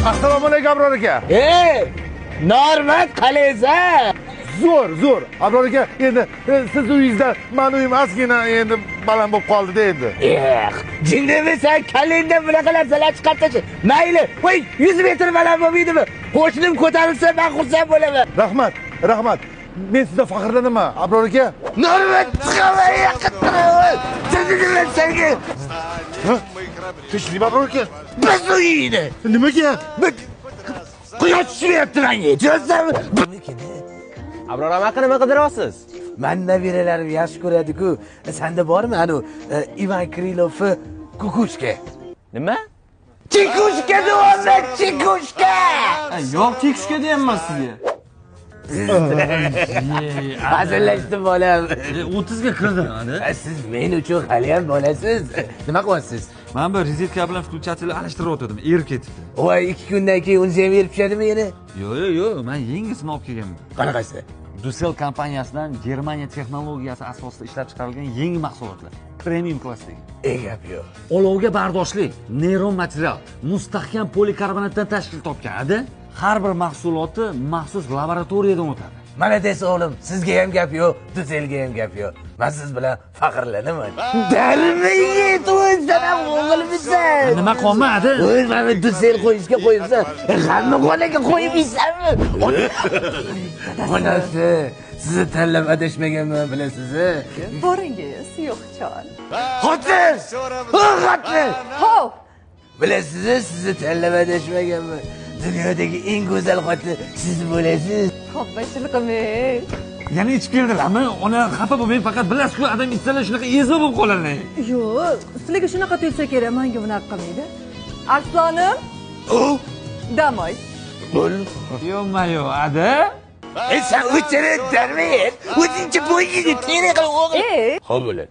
Assalomu alaykum Abror aka. Normat qalaysa? Zo'r. Abror aka, endi siz uyingizda meni uyim ozgina endi baland bo'lib qoldi-da endi. Jindimi sen kalenda bunaqa narsalar chiqarib tasha. Mayli, qo'y 100 metr baland bo'lmaydimi? Qo'shnim ko'tarilsa men xursand bo'laman. Rahmat. Men sizdan faxrlanaman, Abror aka. Normat chiqaman yaqindan. Sizni senga. Tinchlik Abror aka. Biz uyingda. Nimaga? Quyosh tushyapti menga. Ko'rsam. Abror amaqa nima qidiryapsiz? Manda beralarim yaxshi ko'radi-ku. Senda bormi anu Ivan Krilovni kukushka? Nima? Chikushka deyapman, chikushka. Yo'q, chikushka deyapman sizga. Hazillashdim bolam. 30 ga kirdim, ana. Siz men uchun hali ham bolasiz. Nima qilyapsiz? Men bir rozetka bilan включатель alishtirib o'tirdim, erib ketibdi. Voy, 2 kundan keyin uni ham berib tushadimi yana? Yo'q, men yangisini olib kelganman. Qanaqasi? Dusel kompaniyasidan Germaniya texnologiyasi asosida ishlab chiqarilgan yangi mahsulotlar. Premium klassdagi. Gap yo'q. Olovga bardoshli, neyron material, mustahkam polikarbonatdan tashkil topgan-da. Har bir mahsuloti maxsus laboratoriyadan o'tadi. Malades o'g'lim, sizga ham gap yo'q, Duselga ham gap yo'q. Men siz bilan faxrlanaman. Darmiga to'ysan ham o'g'ilmisan. Nima qolmadi? O'y, mana Dusel qo'yishga qo'yibsan. Hamma qo'liga qo'yibsanmi? Onasi, sizni tanlab adashmaganman bilasiz. Boringiz, yo'qchon. Xotin! Xotin! Hov! Bilasiz, sizni tanlab adashmaganman. Dunyodagi eng go'zal xotin siz bo'lasiz. Qo'bbashilqiming. Yana ichib keldilarmi? Ona xafa bo'lmang, faqat bilasiz-ku, adam ichsalar shunaqa ezma bo'lib qoladi. Yo'q, sizlarga shunaqa tuyulsa kerak, menga bunaqa qilmaydi. Arslonim? Dam ol. Yo'q, ada. Sen o'chirib darmayın. O'zincha bo'yingni teri qilib o'g'il. Ey! Xo'p bo'ladi.